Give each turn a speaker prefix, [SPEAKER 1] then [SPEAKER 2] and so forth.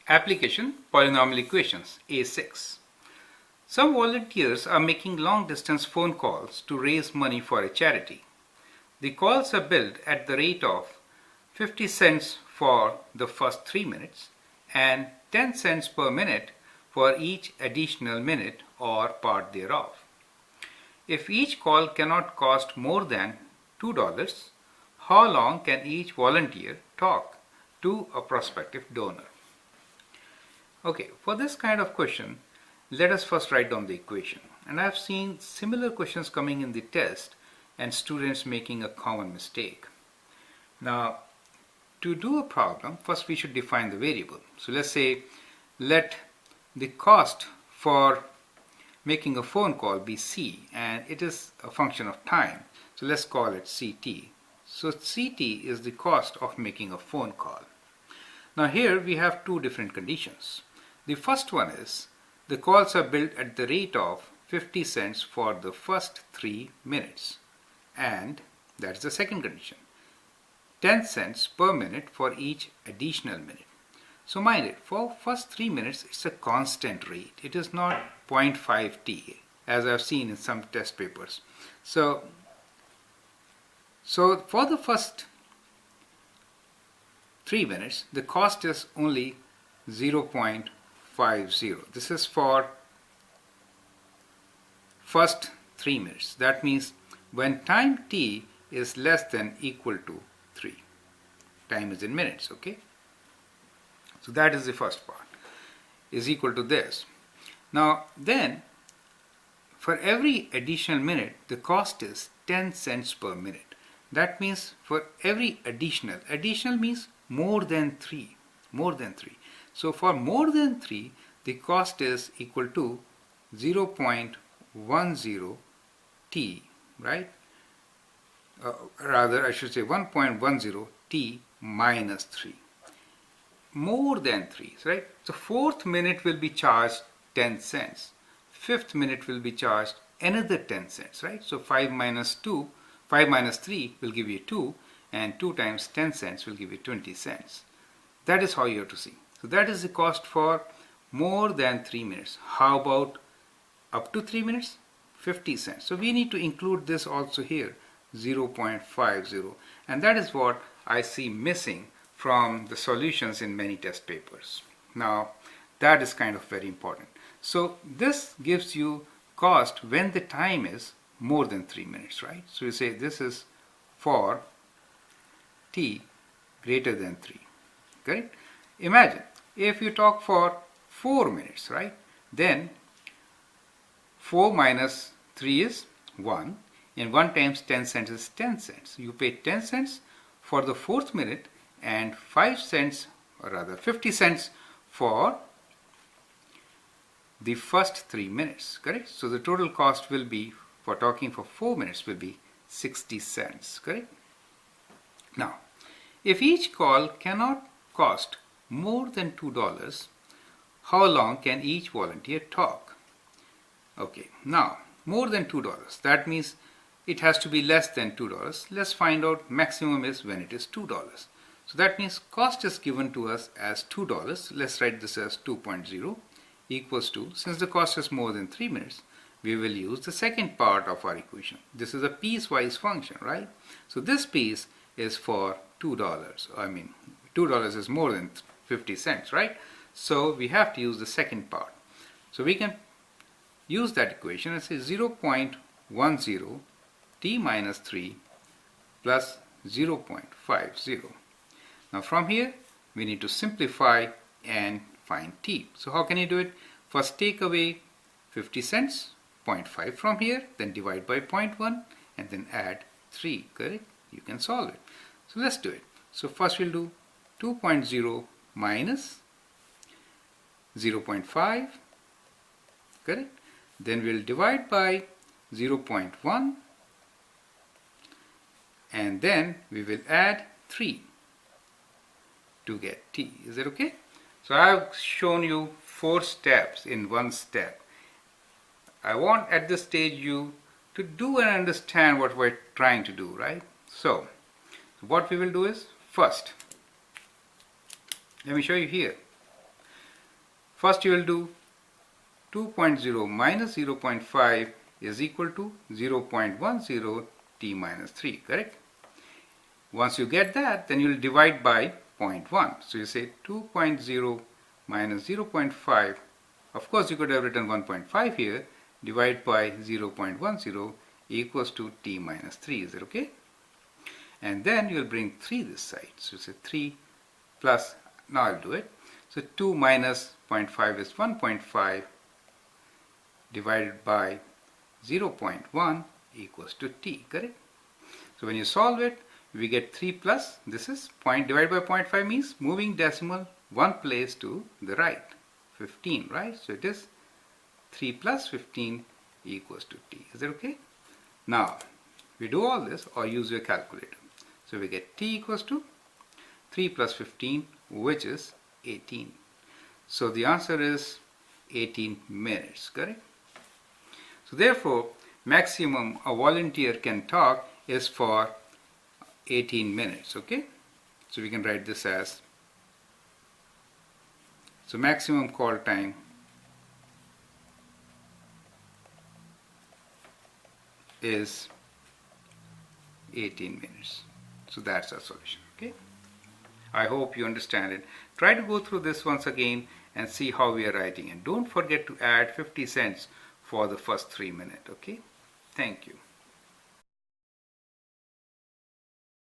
[SPEAKER 1] Application Polynomial Equations A6. Some volunteers are making long-distance phone calls to raise money for a charity. The calls are billed at the rate of 50 cents for the first 3 minutes and 10 cents per minute for each additional minute or part thereof. If each call cannot cost more than $2, how long can each volunteer talk to a prospective donor? Okay, for this kind of question, let us first write down the equation. And I've seen similar questions coming in the test and students making a common mistake. Now, to do a problem, first we should define the variable. So let's say, let the cost for making a phone call be C, and it is a function of time. So let's call it CT. So CT is the cost of making a phone call. Now here we have two different conditions. The first one is the calls are billed at the rate of 50 cents for the first 3 minutes, and that is the second condition. 10 cents per minute for each additional minute. So mind it, for first 3 minutes it's a constant rate. It is not 0.5 t as I've seen in some test papers. So for the first 3 minutes the cost is only 0.50. This is for first 3 minutes. That means when time t is less than equal to 3. Time is in minutes, okay? So that is the first part, is equal to this. Now then, for every additional minute, the cost is 10 cents per minute. That means for every additional means more than 3. So for more than 3, the cost is equal to 0.10 t, right? Rather, I should say 1.10 t minus 3. More than 3, right? So fourth minute will be charged 10 cents. Fifth minute will be charged another 10 cents, right? So 5 minus 3 will give you 2, and 2 times 10 cents will give you 20 cents. That is how you have to see. So that is the cost for more than 3 minutes. How about up to 3 minutes? 50 cents. So we need to include this also here, 0.50. And that is what I see missing from the solutions in many test papers. Now, that is kind of very important. So this gives you cost when the time is more than 3 minutes, right? So you say this is for t greater than 3, correct? Imagine if you talk for 4 minutes, right? Then 4 minus 3 is 1, and 1 times 10 cents is 10 cents. You pay 10 cents for the fourth minute and 5 cents, or rather 50 cents for the first 3 minutes, correct? So the total cost will be, for talking for 4 minutes, will be 60 cents, correct? Now, if each call cannot cost more than $2, how long can each volunteer talk? Okay, now more than $2, that means it has to be less than $2. Let's find out maximum is when it is $2. So that means cost is given to us as $2. Let's write this as 2.0 equals to, since the cost is more than 3 minutes, we will use the second part of our equation. This is a piecewise function, right? So this piece is for $2. I mean, $2 is more than 50 cents, right? So we have to use the second part. So we can use that equation and say 0.10 t minus 3 plus 0.50. Now from here, we need to simplify and find t. So how can you do it? First take away 50 cents, 0.5 from here, then divide by 0.1, and then add 3, correct? You can solve it. So let's do it. So first we'll do 2.0 minus 0.5, correct? Then we'll divide by 0.1, and then we will add 3 to get t. Is that okay? So I have shown you 4 steps in one step. I want at this stage you to do and understand what we're trying to do, right? So what we will do is, first, let me show you here. First you will do 2.0 minus 0.5 is equal to 0.10 t minus 3, correct? Once you get that, then you will divide by 0.1. So you say 2.0 minus 0.5. Of course, you could have written 1.5 here. Divide by 0.10 equals to t minus 3. Is that okay? And then you will bring 3 this side. So you say 3 plus, now I'll do it. So 2 minus 0.5 is 1.5 divided by 0.1 equals to t, correct? So when you solve it, we get 3 plus, this is point divided by 0.5 means moving decimal one place to the right, 15, right? So it is 3 plus 15 equals to t. Is that okay? Now, we do all this or use your calculator. So we get t equals to 3 plus 15, which is 18. So the answer is 18 minutes, correct? So therefore, maximum a volunteer can talk is for 18 minutes, okay? So we can write this as, so maximum call time is 18 minutes. So that's our solution, okay? I hope you understand it. Try to go through this once again and see how we are writing. And don't forget to add 50 cents for the first 3 minutes, okay? Thank you.